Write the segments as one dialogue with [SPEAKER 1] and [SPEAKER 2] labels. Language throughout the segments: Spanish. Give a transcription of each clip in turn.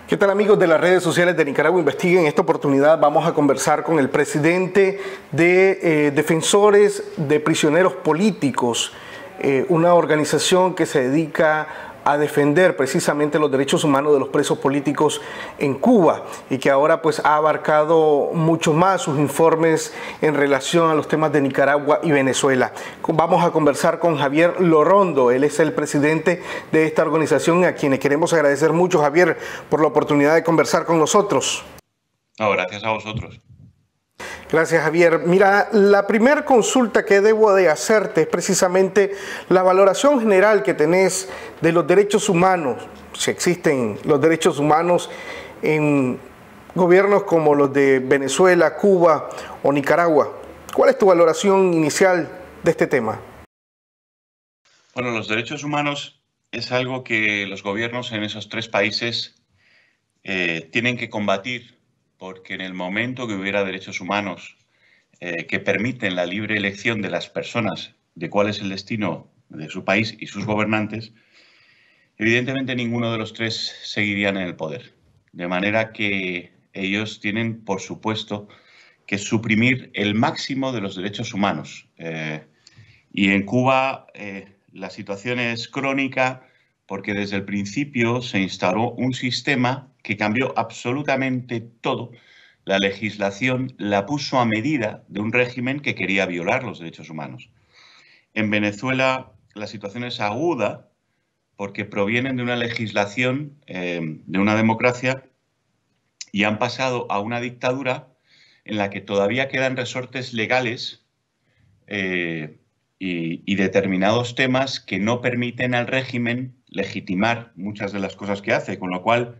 [SPEAKER 1] ¿Qué tal, amigos de las redes sociales de Nicaragua Investiga? En esta oportunidad vamos a conversar con el presidente de Defensores de Prisioneros Políticos, una organización que se dedica a defender precisamente los derechos humanos de los presos políticos en Cuba y que ahora pues ha abarcado mucho más sus informes en relación a los temas de Nicaragua y Venezuela. Vamos a conversar con Javier Lorondo, él es el presidente de esta organización, a quienes queremos agradecer mucho, Javier, por la oportunidad de conversar con nosotros.
[SPEAKER 2] No, gracias a vosotros.
[SPEAKER 1] Gracias, Javier. Mira, la primera consulta que debo de hacerte es precisamente la valoración general que tenés de los derechos humanos, si existen los derechos humanos en gobiernos como los de Venezuela, Cuba o Nicaragua. ¿Cuál es tu valoración inicial de este tema?
[SPEAKER 2] Bueno, los derechos humanos es algo que los gobiernos en esos tres países tienen que combatir, porque en el momento que hubiera derechos humanos que permiten la libre elección de las personas de cuál es el destino de su país y sus gobernantes, evidentemente ninguno de los tres seguirían en el poder. De manera que ellos tienen, por supuesto, que suprimir el máximo de los derechos humanos. Y en Cuba la situación es crónica porque desde el principio se instaló un sistema que cambió absolutamente todo. La legislación la puso a medida de un régimen que quería violar los derechos humanos. En Venezuela la situación es aguda porque provienen de una legislación, de una democracia, y han pasado a una dictadura en la que todavía quedan resortes legales y determinados temas que no permiten al régimen legitimar muchas de las cosas que hace, con lo cual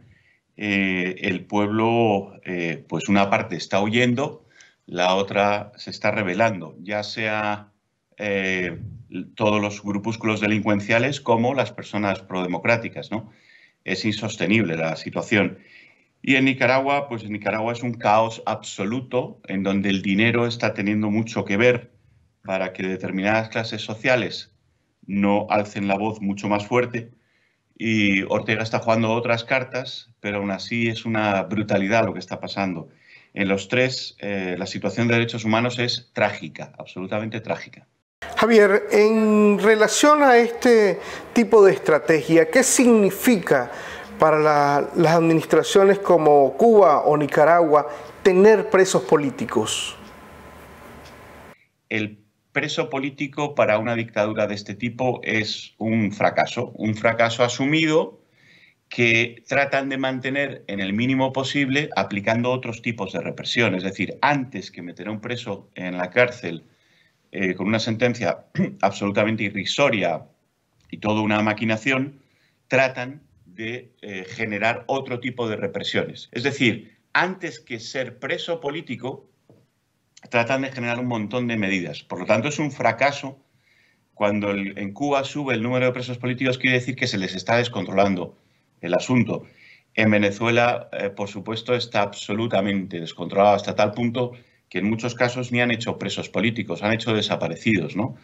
[SPEAKER 2] el pueblo, pues una parte está huyendo, la otra se está rebelando, ya sea todos los grupúsculos delincuenciales como las personas prodemocráticas, ¿no? Es insostenible la situación. Y en Nicaragua, pues en Nicaragua es un caos absoluto en donde el dinero está teniendo mucho que ver para que determinadas clases sociales no alcen la voz mucho más fuerte. Y Ortega está jugando otras cartas, pero aún así es una brutalidad lo que está pasando. En los tres, la situación de derechos humanos es trágica, absolutamente trágica.
[SPEAKER 1] Javier, en relación a este tipo de estrategia, ¿qué significa para las administraciones como Cuba o Nicaragua tener presos políticos?
[SPEAKER 2] El preso político para una dictadura de este tipo es un fracaso asumido que tratan de mantener en el mínimo posible aplicando otros tipos de represión. Es decir, antes que meter a un preso en la cárcel con una sentencia absolutamente irrisoria y toda una maquinación, tratan de generar otro tipo de represiones. Es decir, antes que ser preso político, tratan de generar un montón de medidas. Por lo tanto, es un fracaso. Cuando en Cuba sube el número de presos políticos, quiere decir que se les está descontrolando el asunto. En Venezuela, por supuesto, está absolutamente descontrolado hasta tal punto que en muchos casos ni han hecho presos políticos, han hecho desaparecidos, ¿no?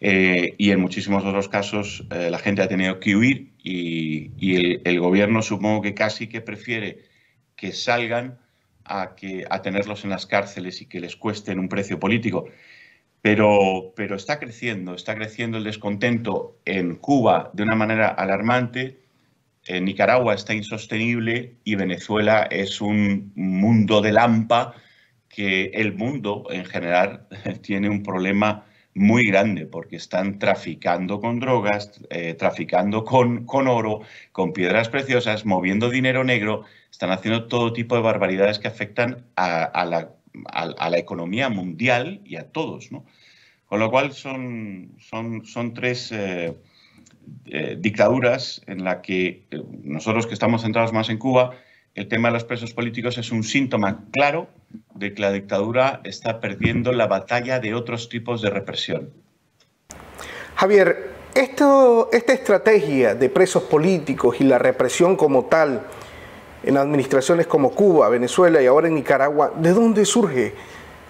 [SPEAKER 2] Y en muchísimos otros casos la gente ha tenido que huir y el gobierno supongo que casi que prefiere que salgan a tenerlos en las cárceles y que les cuesten un precio político. Pero está creciendo el descontento en Cuba de una manera alarmante. En Nicaragua está insostenible y Venezuela es un mundo de lampa que el mundo en general tiene un problema muy grande porque están traficando con drogas, traficando con oro, con piedras preciosas, moviendo dinero negro, están haciendo todo tipo de barbaridades que afectan a la economía mundial y a todos, ¿no? Con lo cual son tres dictaduras en la que nosotros que estamos centrados más en Cuba, el tema de los presos políticos es un síntoma claro de que la dictadura está perdiendo la batalla de otros tipos de represión.
[SPEAKER 1] Javier, esta estrategia de presos políticos y la represión como tal en administraciones como Cuba, Venezuela y ahora en Nicaragua, ¿de dónde surge?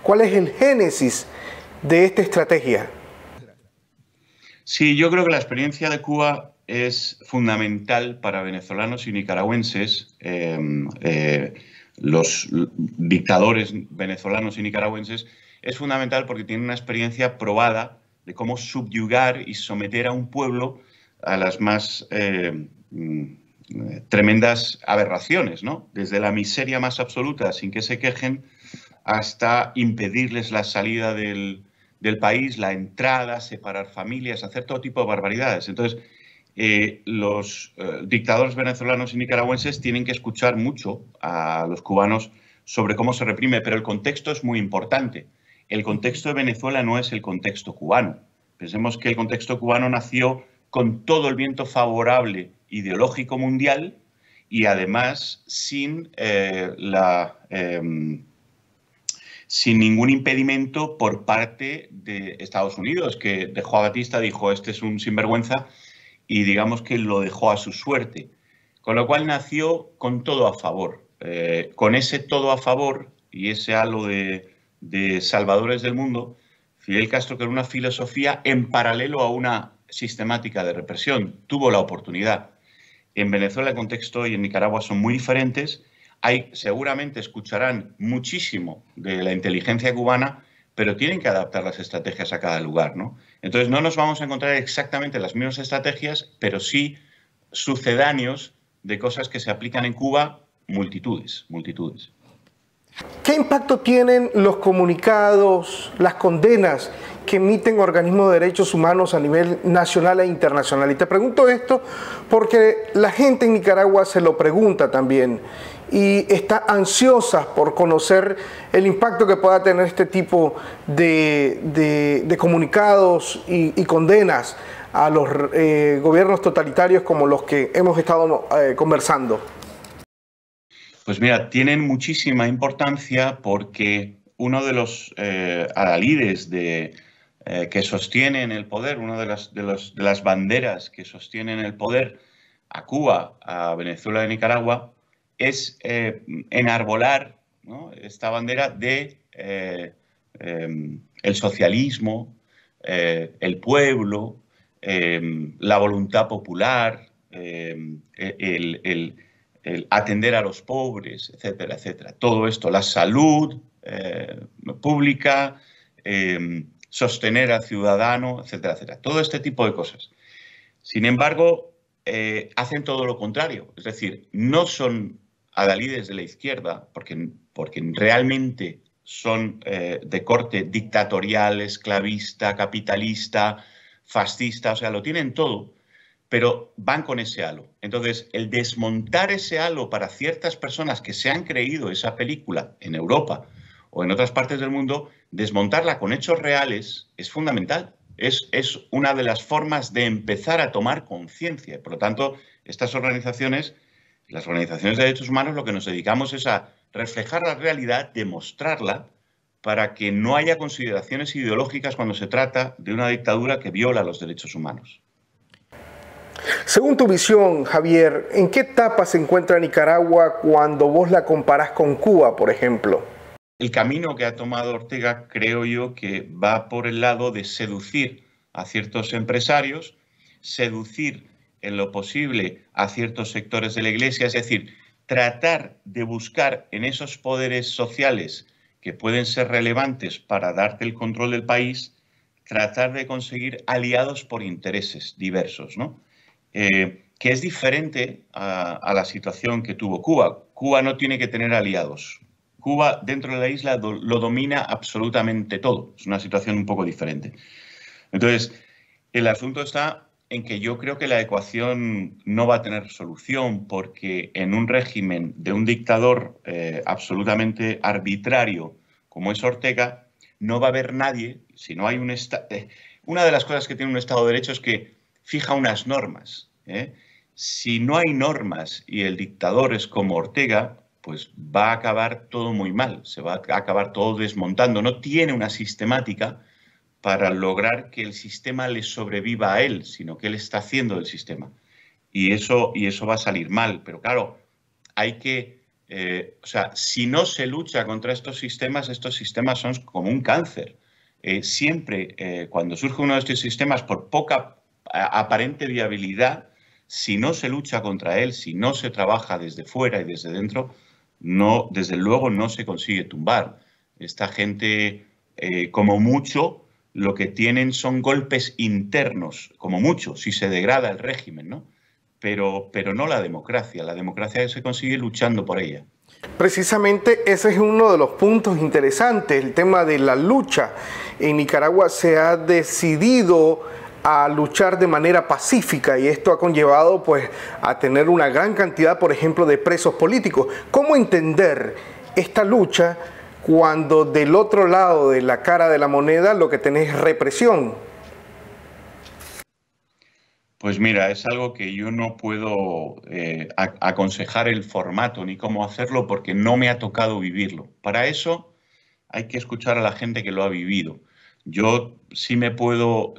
[SPEAKER 1] ¿Cuál es el génesis de esta estrategia?
[SPEAKER 2] Sí, yo creo que la experiencia de Cuba es fundamental para venezolanos y nicaragüenses. Los dictadores venezolanos y nicaragüenses es fundamental porque tienen una experiencia probada de cómo subyugar y someter a un pueblo a las más tremendas aberraciones, ¿no? Desde la miseria más absoluta, sin que se quejen, hasta impedirles la salida del país, la entrada, separar familias, hacer todo tipo de barbaridades. Entonces, los dictadores venezolanos y nicaragüenses tienen que escuchar mucho a los cubanos sobre cómo se reprime, pero el contexto es muy importante. El contexto de Venezuela no es el contexto cubano. Pensemos que el contexto cubano nació con todo el viento favorable ideológico mundial y además sin ningún impedimento por parte de Estados Unidos, que dejó a Batista, dijo, este es un sinvergüenza, y digamos que lo dejó a su suerte. Con lo cual nació con todo a favor. Con ese todo a favor y ese halo de salvadores del mundo, Fidel Castro, con una filosofía en paralelo a una sistemática de represión, tuvo la oportunidad. En Venezuela el contexto y en Nicaragua son muy diferentes. Seguramente escucharán muchísimo de la inteligencia cubana, pero tienen que adaptar las estrategias a cada lugar, ¿no? Entonces no nos vamos a encontrar exactamente las mismas estrategias, pero sí sucedáneos de cosas que se aplican en Cuba, multitudes.
[SPEAKER 1] ¿Qué impacto tienen los comunicados, las condenas que emiten organismos de derechos humanos a nivel nacional e internacional? Y te pregunto esto porque la gente en Nicaragua se lo pregunta también y está ansiosa por conocer el impacto que pueda tener este tipo de comunicados y condenas a los gobiernos totalitarios como los que hemos estado conversando.
[SPEAKER 2] Pues mira, tienen muchísima importancia porque uno de los adalides que sostienen el poder, una de las banderas que sostienen el poder a Cuba, a Venezuela y Nicaragua, es enarbolar, ¿no?, esta bandera de el socialismo, el pueblo, la voluntad popular, el atender a los pobres, etcétera, etcétera. Todo esto, la salud pública, sostener al ciudadano, etcétera, etcétera. Todo este tipo de cosas. Sin embargo, hacen todo lo contrario. Es decir, no son adalides de la izquierda, porque realmente son de corte dictatorial, esclavista, capitalista, fascista, o sea, lo tienen todo, pero van con ese halo. Entonces, el desmontar ese halo para ciertas personas que se han creído esa película en Europa o en otras partes del mundo, desmontarla con hechos reales es fundamental. Es una de las formas de empezar a tomar conciencia. Por lo tanto, estas organizaciones, las organizaciones de derechos humanos, lo que nos dedicamos es a reflejar la realidad, demostrarla, para que no haya consideraciones ideológicas cuando se trata de una dictadura que viola los derechos humanos.
[SPEAKER 1] Según tu visión, Javier, ¿en qué etapa se encuentra Nicaragua cuando vos la comparás con Cuba, por ejemplo?
[SPEAKER 2] El camino que ha tomado Ortega, creo yo, que va por el lado de seducir a ciertos empresarios, seducir en lo posible a ciertos sectores de la Iglesia, es decir, tratar de buscar en esos poderes sociales que pueden ser relevantes para darte el control del país, tratar de conseguir aliados por intereses diversos, ¿no? Que es diferente a la situación que tuvo Cuba. Cuba no tiene que tener aliados. Cuba, dentro de la isla, lo domina absolutamente todo. Es una situación un poco diferente. Entonces, el asunto está en que yo creo que la ecuación no va a tener solución porque en un régimen de un dictador absolutamente arbitrario como es Ortega, no va a haber nadie, si no hay un Estado... una de las cosas que tiene un Estado de Derecho es que fija unas normas. Si no hay normas y el dictador es como Ortega, pues va a acabar todo muy mal, se va a acabar todo desmontando. No tiene una sistemática para lograr que el sistema le sobreviva a él, sino que él está haciendo el sistema. Y eso va a salir mal. Pero claro, hay que... o sea, si no se lucha contra estos sistemas son como un cáncer. Siempre, cuando surge uno de estos sistemas, por poca aparente viabilidad, Si no se lucha contra él, si no se trabaja desde fuera y desde dentro, no, desde luego no se consigue tumbar. Esta gente, como mucho, lo que tienen son golpes internos, como mucho, si se degrada el régimen, ¿no? Pero no la democracia. La democracia se consigue luchando por ella.
[SPEAKER 1] Precisamente ese es uno de los puntos interesantes, el tema de la lucha. En Nicaragua se ha decidido a luchar de manera pacífica y esto ha conllevado pues a tener una gran cantidad, por ejemplo, de presos políticos. ¿Cómo entender esta lucha cuando del otro lado de la cara de la moneda lo que tenés es represión?
[SPEAKER 2] Pues mira, es algo que yo no puedo aconsejar el formato ni cómo hacerlo porque no me ha tocado vivirlo. Para eso hay que escuchar a la gente que lo ha vivido. Yo sí puedo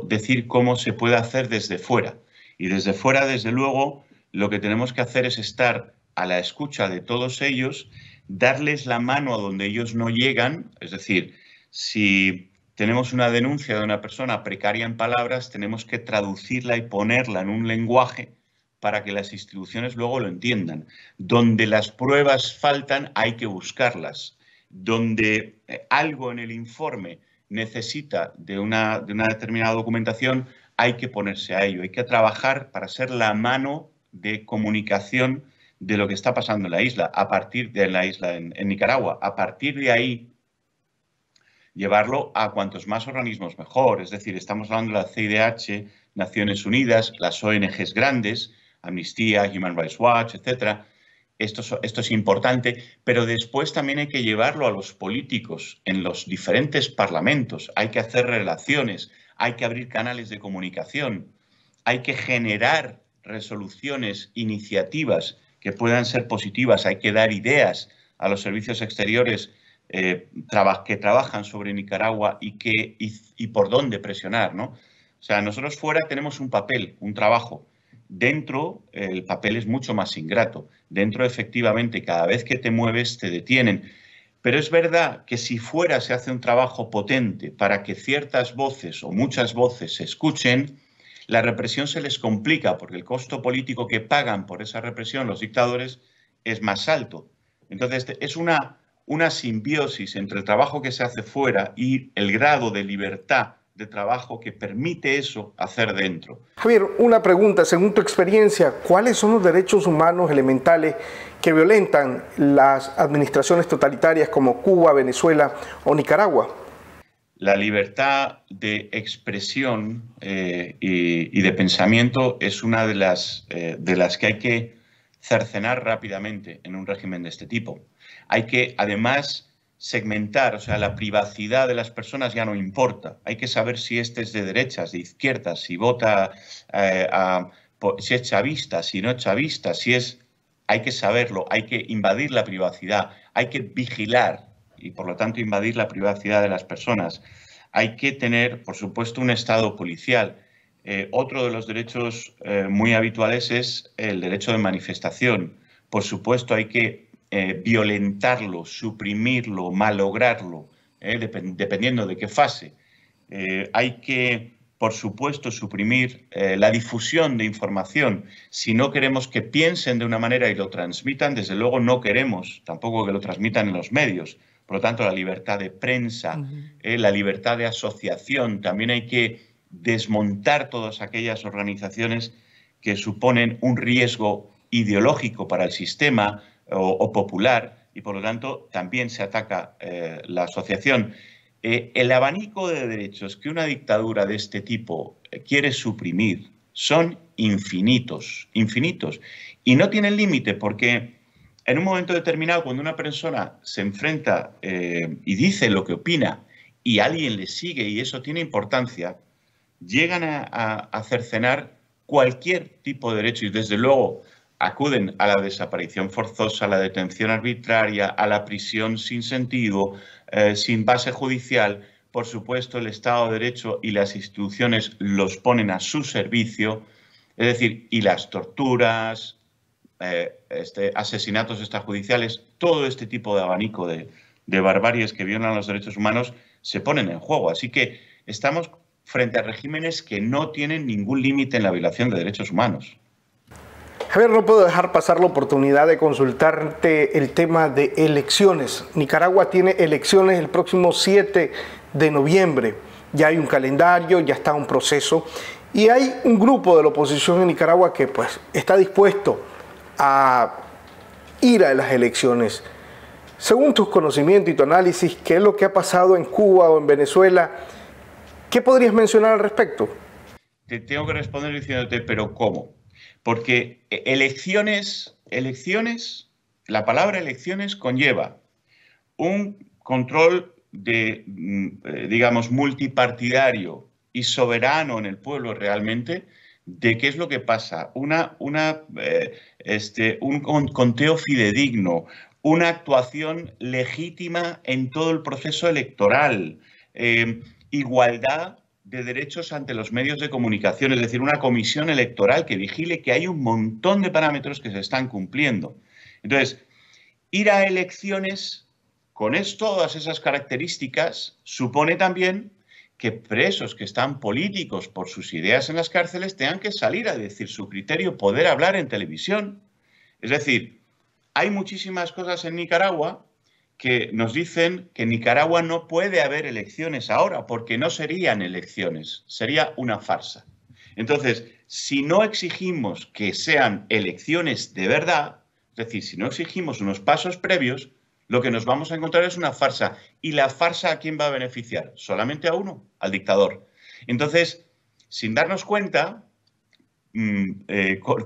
[SPEAKER 2] decir cómo se puede hacer desde fuera. Y desde fuera, desde luego, lo que tenemos que hacer es estar a la escucha de todos ellos, darles la mano a donde ellos no llegan. Es decir, si tenemos una denuncia de una persona precaria en palabras, tenemos que traducirla y ponerla en un lenguaje para que las instituciones luego lo entiendan. Donde las pruebas faltan, hay que buscarlas. Donde algo en el informe necesita de una determinada documentación, hay que ponerse a ello. Hay que trabajar para ser la mano de comunicación de lo que está pasando en la isla, en Nicaragua. A partir de ahí, llevarlo a cuantos más organismos mejor. Es decir, estamos hablando de la CIDH, Naciones Unidas, las ONGs grandes, Amnistía, Human Rights Watch, etc. Esto es importante, pero después también hay que llevarlo a los políticos en los diferentes parlamentos. Hay que hacer relaciones, hay que abrir canales de comunicación, hay que generar resoluciones, iniciativas que puedan ser positivas, hay que dar ideas a los servicios exteriores que trabajan sobre Nicaragua y por dónde presionar, ¿no? O sea, nosotros fuera tenemos un papel, un trabajo. Dentro el papel es mucho más ingrato. Dentro, efectivamente, cada vez que te mueves te detienen. Pero es verdad que si fuera se hace un trabajo potente para que ciertas voces o muchas voces se escuchen, la represión se les complica porque el costo político que pagan por esa represión los dictadores es más alto. Entonces, es una simbiosis entre el trabajo que se hace fuera y el grado de libertad de trabajo que permite eso hacer dentro.
[SPEAKER 1] Javier, una pregunta, según tu experiencia, ¿cuáles son los derechos humanos elementales que violentan las administraciones totalitarias como Cuba, Venezuela o Nicaragua?
[SPEAKER 2] La libertad de expresión y de pensamiento es una de las que hay que cercenar rápidamente en un régimen de este tipo. Hay que, además, segmentar, o sea, la privacidad de las personas ya no importa. Hay que saber si este es de derechas, de izquierdas, si vota, si es chavista, si no es chavista, hay que saberlo, hay que invadir la privacidad, hay que vigilar y, por lo tanto, invadir la privacidad de las personas. Hay que tener, por supuesto, un Estado policial. Otro de los derechos muy habituales es el derecho de manifestación. Por supuesto, hay que violentarlo, suprimirlo, malograrlo, dependiendo de qué fase. Hay que, por supuesto, suprimir la difusión de información. Si no queremos que piensen de una manera y lo transmitan, desde luego no queremos tampoco que lo transmitan en los medios. Por lo tanto, la libertad de prensa, la libertad de asociación, también hay que desmontar todas aquellas organizaciones que suponen un riesgo ideológico para el sistema o popular y, por lo tanto, también se ataca la asociación. El abanico de derechos que una dictadura de este tipo quiere suprimir son infinitos, infinitos. Y no tienen límite porque en un momento determinado, cuando una persona se enfrenta y dice lo que opina y alguien le sigue y eso tiene importancia, llegan a cercenar cualquier tipo de derecho y, desde luego, acuden a la desaparición forzosa, a la detención arbitraria, a la prisión sin sentido, sin base judicial. Por supuesto, el Estado de Derecho y las instituciones los ponen a su servicio, es decir, y las torturas, asesinatos extrajudiciales, todo este tipo de abanico de barbaries que violan los derechos humanos se ponen en juego. Así que estamos frente a regímenes que no tienen ningún límite en la violación de derechos humanos.
[SPEAKER 1] Javier, no puedo dejar pasar la oportunidad de consultarte el tema de elecciones. Nicaragua tiene elecciones el próximo 7 de noviembre. Ya hay un calendario, ya está un proceso. Y hay un grupo de la oposición en Nicaragua que pues está dispuesto a ir a las elecciones. Según tus conocimientos y tu análisis, ¿qué es lo que ha pasado en Cuba o en Venezuela? ¿Qué podrías mencionar al respecto?
[SPEAKER 2] Te tengo que responder diciéndote, ¿pero cómo? Porque elecciones, la palabra elecciones conlleva un control de, digamos, multipartidario y soberano en el pueblo realmente de qué es lo que pasa, un conteo fidedigno, una actuación legítima en todo el proceso electoral, igualdad de derechos ante los medios de comunicación, es decir, una comisión electoral que vigile que hay un montón de parámetros que se están cumpliendo. Entonces, ir a elecciones con todas esas características supone también que presos que están políticos por sus ideas en las cárceles tengan que salir a decir su criterio, poder hablar en televisión. Es decir, hay muchísimas cosas en Nicaragua que nos dicen que en Nicaragua no puede haber elecciones ahora, porque no serían elecciones, sería una farsa. Entonces, si no exigimos que sean elecciones de verdad, es decir, si no exigimos unos pasos previos, lo que nos vamos a encontrar es una farsa. ¿Y la farsa a quién va a beneficiar? Solamente a uno, al dictador. Entonces, sin darnos cuenta,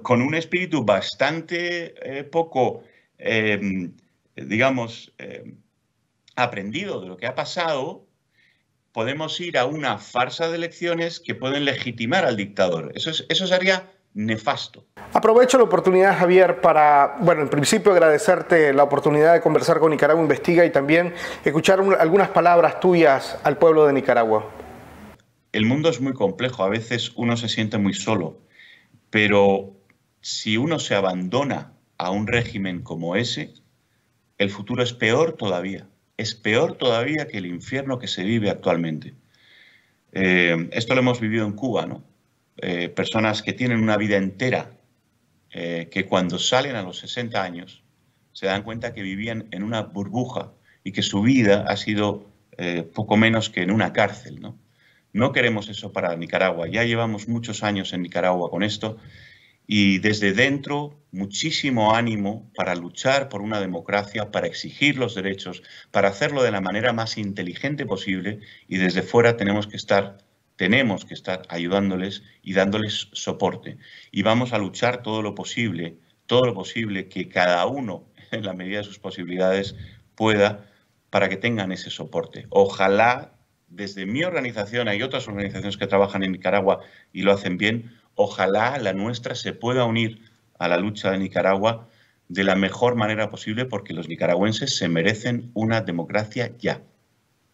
[SPEAKER 2] con un espíritu bastante poco digamos, aprendido de lo que ha pasado, podemos ir a una farsa de elecciones que pueden legitimar al dictador. Eso sería nefasto.
[SPEAKER 1] Aprovecho la oportunidad, Javier, para, bueno, en principio agradecerte la oportunidad de conversar con Nicaragua Investiga y también escuchar algunas palabras tuyas al pueblo de Nicaragua.
[SPEAKER 2] El mundo es muy complejo, a veces uno se siente muy solo, pero si uno se abandona a un régimen como ese, el futuro es peor todavía. Es peor todavía que el infierno que se vive actualmente. Esto lo hemos vivido en Cuba, ¿no? Personas que tienen una vida entera, que cuando salen a los 60 años se dan cuenta que vivían en una burbuja y que su vida ha sido poco menos que en una cárcel, ¿no? No queremos eso para Nicaragua. Ya llevamos muchos años en Nicaragua con esto. Y desde dentro, muchísimo ánimo para luchar por una democracia, para exigir los derechos, para hacerlo de la manera más inteligente posible. Y desde fuera tenemos que estar ayudándoles y dándoles soporte. Y vamos a luchar todo lo posible que cada uno, en la medida de sus posibilidades, pueda para que tengan ese soporte. Ojalá, desde mi organización, hay otras organizaciones que trabajan en Nicaragua y lo hacen bien. Ojalá la nuestra se pueda unir a la lucha de Nicaragua de la mejor manera posible porque los nicaragüenses se merecen una democracia ya.